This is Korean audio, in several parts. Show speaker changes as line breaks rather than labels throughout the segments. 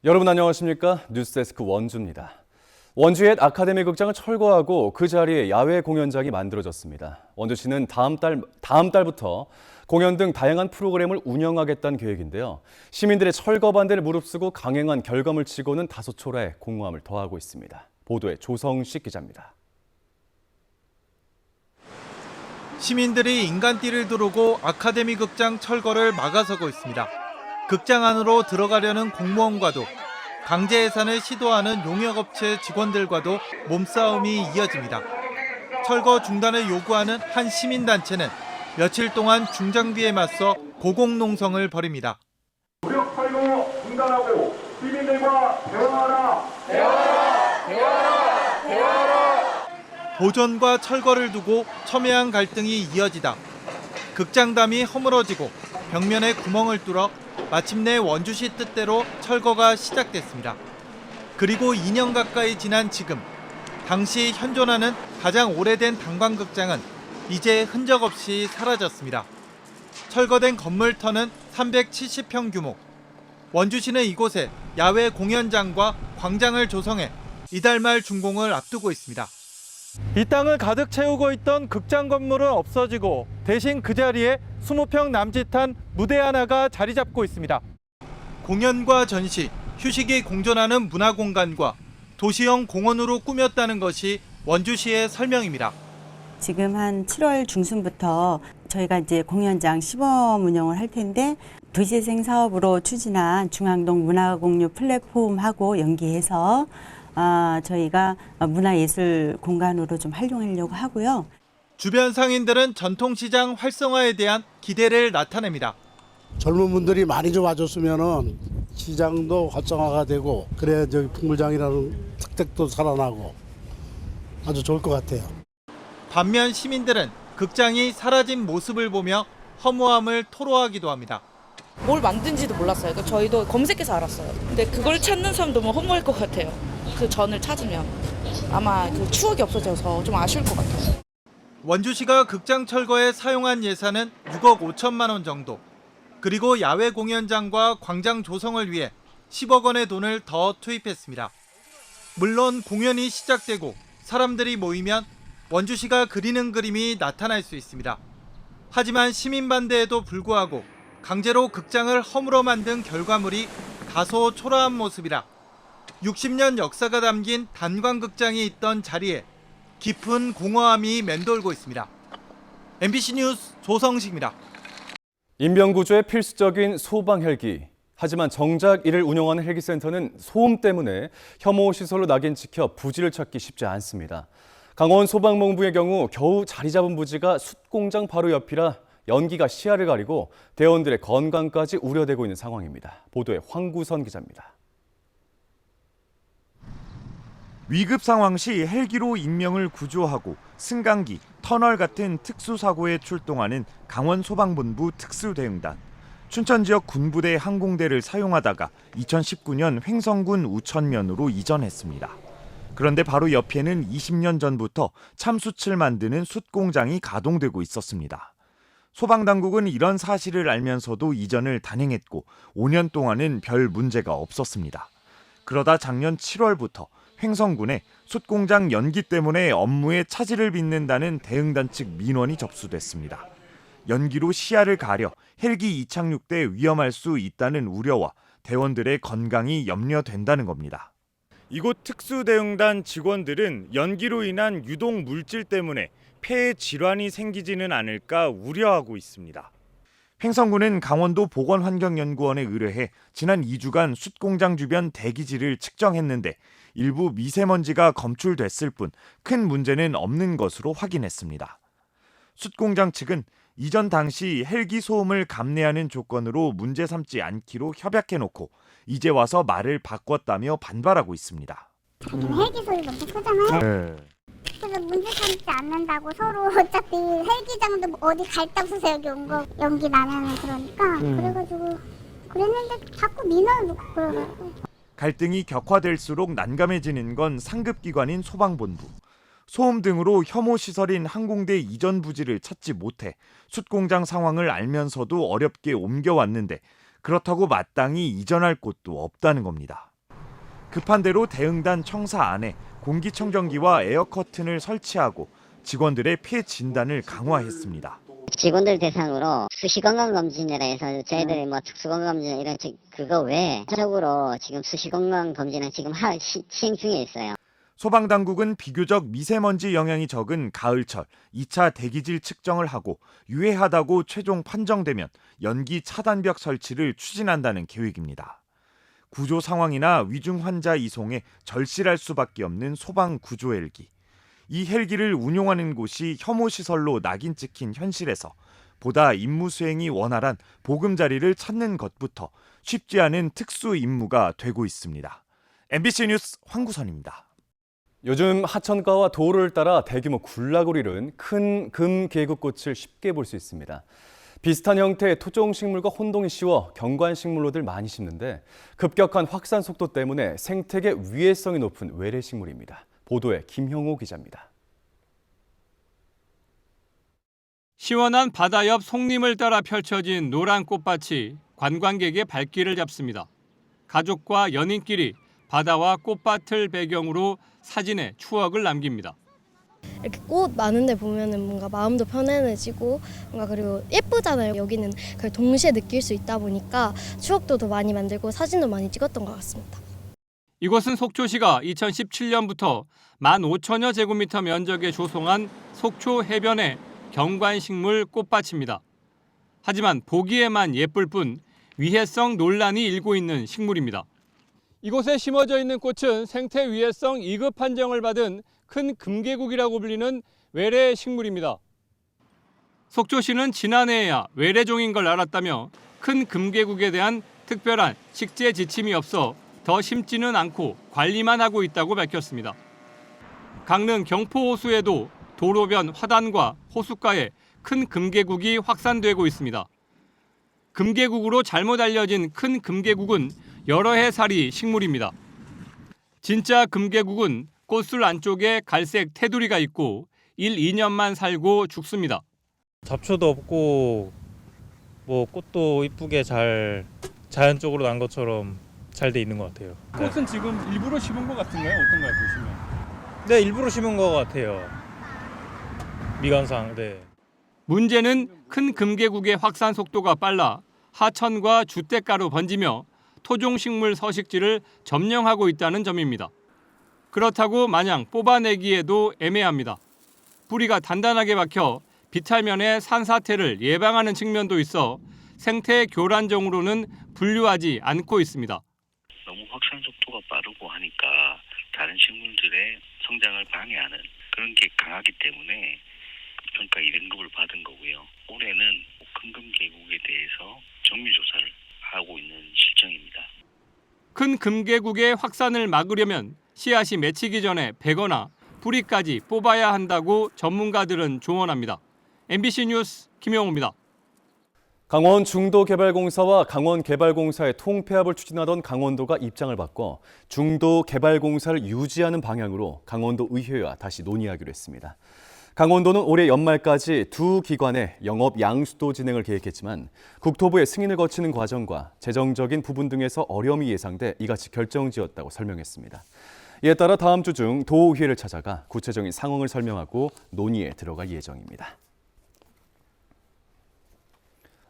여러분 안녕하십니까? 뉴스데스크 원주입니다. 원주 옛 아카데미 극장을 철거하고 그 자리에 야외 공연장이 만들어졌습니다. 원주시는 다음 달부터 공연 등 다양한 프로그램을 운영하겠다는 계획인데요. 시민들의 철거 반대를 무릅쓰고 강행한 결과물 치고는 다소 초라해 공허함을 더하고 있습니다. 보도에 조성식 기자입니다.
시민들이 인간띠를 두르고 아카데미 극장 철거를 막아서고 있습니다. 극장 안으로 들어가려는 공무원과도 강제 해산을 시도하는 용역업체 직원들과도 몸싸움이 이어집니다. 철거 중단을 요구하는 한 시민단체는 며칠 동안 중장비에 맞서 고공농성을 벌입니다.
무력 철거 중단하고 시민들과 대화하라. 대화하라. 대화하라. 대화하라.
보존과 철거를 두고 첨예한 갈등이 이어지다 극장담이 허물어지고 벽면에 구멍을 뚫어 마침내 원주시 뜻대로 철거가 시작됐습니다. 그리고 2년 가까이 지난 지금 당시 현존하는 가장 오래된 단관극장은 이제 흔적 없이 사라졌습니다. 철거된 건물터는 370평 규모. 원주시는 이곳에 야외 공연장과 광장을 조성해 이달 말 준공을 앞두고 있습니다. 이 땅을 가득 채우고 있던 극장 건물은 없어지고 대신 그 자리에 20평 남짓한 무대 하나가 자리 잡고 있습니다. 공연과 전시, 휴식이 공존하는 문화공간과 도시형 공원으로 꾸몄다는 것이 원주시의 설명입니다.
지금 한 7월 중순부터 저희가 이제 공연장 시범 운영을 할 텐데 도시재생 사업으로 추진한 중앙동 문화공유 플랫폼하고 연계해서 저희가 문화예술 공간으로 좀 활용하려고 하고요.
주변 상인들은 전통시장 활성화에 대한 기대를 나타냅니다.
젊은 분들이 많이 좀 와줬으면은 시장도 활성화가 되고 그래야 저기 풍물장이라는 특색도 살아나고 아주 좋을 것 같아요.
반면 시민들은 극장이 사라진 모습을 보며 허무함을 토로하기도 합니다.
뭘 만든지도 몰랐어요. 그러니까 저희도 검색해서 알았어요. 근데 그걸 찾는 사람 너무 허무할 것 같아요. 그 전을 찾으면 아마 그 추억이 없어져서 좀 아쉬울 것 같아요.
원주시가 극장 철거에 사용한 예산은 6억 5천만 원 정도. 그리고 야외 공연장과 광장 조성을 위해 10억 원의 돈을 더 투입했습니다. 물론 공연이 시작되고 사람들이 모이면 원주시가 그리는 그림이 나타날 수 있습니다. 하지만 시민 반대에도 불구하고 강제로 극장을 허물어 만든 결과물이 다소 초라한 모습이라 60년 역사가 담긴 단관극장이 있던 자리에 깊은 공허함이 맴돌고 있습니다. MBC 뉴스 조성식입니다.
인명구조에 필수적인 소방 헬기. 하지만 정작 이를 운영하는 헬기센터는 소음 때문에 혐오 시설로 낙인 찍혀 부지를 찾기 쉽지 않습니다. 강원 소방본부의 경우 겨우 자리 잡은 부지가 숯공장 바로 옆이라 연기가 시야를 가리고 대원들의 건강까지 우려되고 있는 상황입니다. 보도에 황구선 기자입니다.
위급 상황 시 헬기로 인명을 구조하고 승강기, 터널 같은 특수사고에 출동하는 강원 소방본부 특수대응단. 춘천 지역 군부대 항공대를 사용하다가 2019년 횡성군 우천면으로 이전했습니다. 그런데 바로 옆에는 20년 전부터 참숯을 만드는 숯공장이 가동되고 있었습니다. 소방당국은 이런 사실을 알면서도 이전을 단행했고 5년 동안은 별 문제가 없었습니다. 그러다 작년 7월부터 횡성군에 숯공장 연기 때문에 업무에 차질을 빚는다는 대응단 측 민원이 접수됐습니다. 연기로 시야를 가려 헬기 이착륙 때 위험할 수 있다는 우려와 대원들의 건강이 염려된다는 겁니다. 이곳 특수대응단 직원들은 연기로 인한 유독 물질 때문에 폐에 질환이 생기지는 않을까 우려하고 있습니다. 횡성군은 강원도 보건환경연구원에 의뢰해 지난 2주간 숯공장 주변 대기질을 측정했는데 일부 미세먼지가 검출됐을 뿐 큰 문제는 없는 것으로 확인했습니다. 숯공장 측은 이전 당시 헬기 소음을 감내하는 조건으로 문제 삼지 않기로 협약해놓고 이제 와서 말을 바꿨다며 반발하고 있습니다.
헬기 소리 너무 크잖아요.
네.
그래서 문제 삼지 않는다고 서로 어차피 헬기장도 어디 갈 데 없어서 여기 온 거 연기 나면은 그러니까 그래가지고 그랬는데 자꾸 민원을 놓고 그러더라고요.
갈등이 격화될수록 난감해지는 건 상급기관인 소방본부. 소음 등으로 혐오 시설인 항공대 이전 부지를 찾지 못해 숯공장 상황을 알면서도 어렵게 옮겨왔는데 그렇다고 마땅히 이전할 곳도 없다는 겁니다. 급한 대로 대응단 청사 안에 공기청정기와 에어커튼을 설치하고 직원들의 피해 진단을 강화했습니다.
직원들 대상으로 수시건강검진이라 해서 저희들이 뭐 특수건강검진 이런 그거 외에 전적으로 지금 수시건강검진은 지금 시행 중에 있어요.
소방당국은 비교적 미세먼지 영향이 적은 가을철 2차 대기질 측정을 하고 유해하다고 최종 판정되면 연기 차단벽 설치를 추진한다는 계획입니다. 구조 상황이나 위중 환자 이송에 절실할 수밖에 없는 소방 구조 헬기. 이 헬기를 운용하는 곳이 혐오 시설로 낙인 찍힌 현실에서 보다 임무 수행이 원활한 보금자리를 찾는 것부터 쉽지 않은 특수 임무가 되고 있습니다. MBC 뉴스 황구선입니다.
요즘 하천가와 도로를 따라 대규모 군락을 이룬 큰 금계국꽃을 쉽게 볼 수 있습니다. 비슷한 형태의 토종식물과 혼동이 쉬워 경관식물로들 많이 심는데 급격한 확산 속도 때문에 생태계 위해성이 높은 외래식물입니다. 보도에 김형호 기자입니다.
시원한 바다 옆 송림을 따라 펼쳐진 노란 꽃밭이 관광객의 발길을 잡습니다. 가족과 연인끼리 바다와 꽃밭을 배경으로 사진에 추억을 남깁니다.
이렇게 꽃 많은데 보면은 뭔가 마음도 편안해지고 뭔가 그리고 예쁘잖아요. 여기는 그걸 동시에 느낄 수 있다 보니까 추억도 더 많이 만들고 사진도 많이 찍었던 것 같습니다.
이곳은 속초시가 2017년부터 15,000여 제곱미터 면적에 조성한 속초 해변의 경관식물 꽃밭입니다. 하지만 보기에만 예쁠 뿐 위해성 논란이 일고 있는 식물입니다. 이곳에 심어져 있는 꽃은 생태 위해성 2급 판정을 받은 큰 금계국이라고 불리는 외래 식물입니다. 속초시는 지난해에야 외래종인 걸 알았다며 큰 금계국에 대한 특별한 식재 지침이 없어 더 심지는 않고 관리만 하고 있다고 밝혔습니다. 강릉 경포호수에도 도로변 화단과 호숫가에 큰 금계국이 확산되고 있습니다. 금계국으로 잘못 알려진 큰 금계국은 여러 해 살이 식물입니다. 진짜 금계국은 꽃술 안쪽에 갈색 테두리가 있고 1, 2년만 살고 죽습니다.
잡초도 없고 뭐 꽃도 이쁘게 잘 자연적으로 난 것처럼 잘 돼 있는 것 같아요.
꽃은 지금 일부러 심은 것 같은가요? 어떤가요, 보시면?
네, 일부러 심은 것 같아요. 미관상. 네.
문제는 큰 금계국의 확산 속도가 빨라 하천과 주택가로 번지며 토종식물 서식지를 점령하고 있다는 점입니다. 그렇다고 마냥 뽑아내기에도 애매합니다. 뿌리가 단단하게 박혀 비탈면의 산사태를 예방하는 측면도 있어 생태 교란종으로는 분류하지 않고 있습니다.
너무 확산 속도가 빠르고 하니까 다른 식물들의 성장을 방해하는 그런 게 강하기 때문에 평가 2등급을 받은 거고요. 올해는 큰금계국에 대해서 정밀조사를 하고 있는 실정입니다.
큰 금계국의 확산을 막으려면 씨앗이 맺히기 전에 베거나 뿌리까지 뽑아야 한다고 전문가들은 조언합니다. MBC 뉴스 김영호입니다.
강원 중도개발공사와 강원개발공사의 통폐합을 추진하던 강원도가 입장을 바꿔 중도개발공사를 유지하는 방향으로 강원도 의회와 다시 논의하기로 했습니다. 강원도는 올해 연말까지 두 기관의 영업 양수도 진행을 계획했지만 국토부의 승인을 거치는 과정과 재정적인 부분 등에서 어려움이 예상돼 이같이 결정지었다고 설명했습니다. 이에 따라 다음 주 중 도의회를 찾아가 구체적인 상황을 설명하고 논의에 들어갈 예정입니다.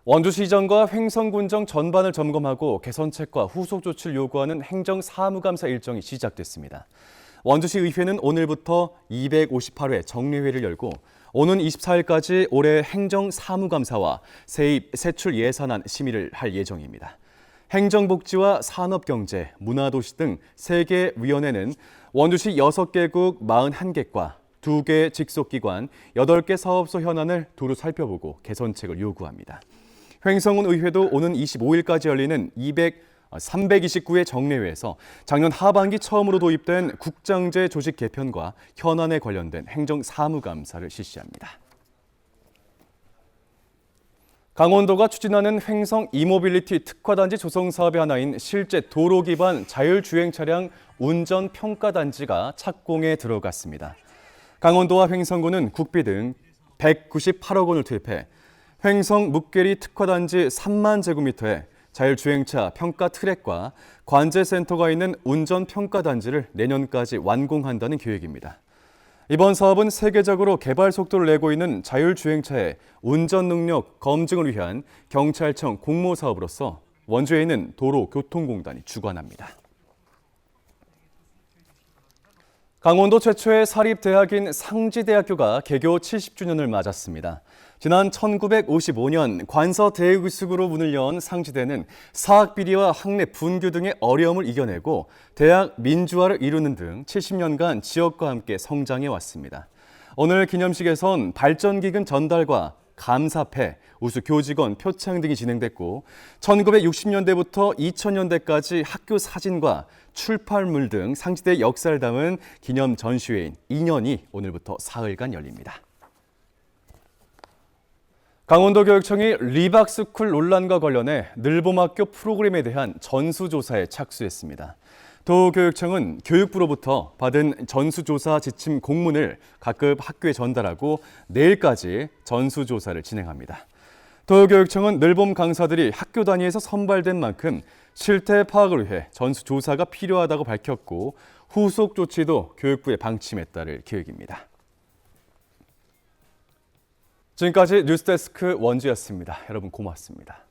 원주시정과 횡성군정 전반을 점검하고 개선책과 후속 조치를 요구하는 행정사무감사 일정이 시작됐습니다. 원주시 의회는 오늘부터 258회 정례회를 열고 오는 24일까지 올해 행정사무감사와 세입, 세출 예산안 심의를 할 예정입니다. 행정복지와 산업경제, 문화도시 등 3개 위원회는 원주시 6개국 41개과 2개 직속기관, 8개 사업소 현안을 두루 살펴보고 개선책을 요구합니다. 횡성군 의회도 오는 25일까지 열리는 329회 정례회에서 작년 하반기 처음으로 도입된 국장제 조직 개편과 현안에 관련된 행정사무감사를 실시합니다. 강원도가 추진하는 횡성 이모빌리티 특화단지 조성 사업의 하나인 실제 도로 기반 자율주행 차량 운전 평가 단지가 착공에 들어갔습니다. 강원도와 횡성군은 국비 등 198억 원을 투입해 횡성 묵계리 특화단지 3만 제곱미터에 자율주행차 평가 트랙과 관제센터가 있는 운전 평가 단지를 내년까지 완공한다는 계획입니다. 이번 사업은 세계적으로 개발 속도를 내고 있는 자율주행차의 운전 능력 검증을 위한 경찰청 공모 사업으로서 원주에 있는 도로교통공단이 주관합니다. 강원도 최초의 사립대학인 상지대학교가 개교 70주년을 맞았습니다. 지난 1955년 관서대의식으로 문을 연 상지대는 사학비리와 학내 분규 등의 어려움을 이겨내고 대학 민주화를 이루는 등 70년간 지역과 함께 성장해 왔습니다. 오늘 기념식에선 발전기금 전달과 감사패, 우수 교직원 표창 등이 진행됐고 1960년대부터 2000년대까지 학교 사진과 출판물 등 상지대의 역사를 담은 기념 전시회인 2년이 오늘부터 사흘간 열립니다. 강원도교육청이 리박스쿨 논란과 관련해 늘봄학교 프로그램에 대한 전수조사에 착수했습니다. 도교육청은 교육부로부터 받은 전수조사 지침 공문을 각급 학교에 전달하고 내일까지 전수조사를 진행합니다. 도교육청은 늘봄 강사들이 학교 단위에서 선발된 만큼 실태 파악을 위해 전수조사가 필요하다고 밝혔고 후속 조치도 교육부에 방침에 따를 계획입니다. 지금까지 뉴스데스크 원주였습니다. 여러분 고맙습니다.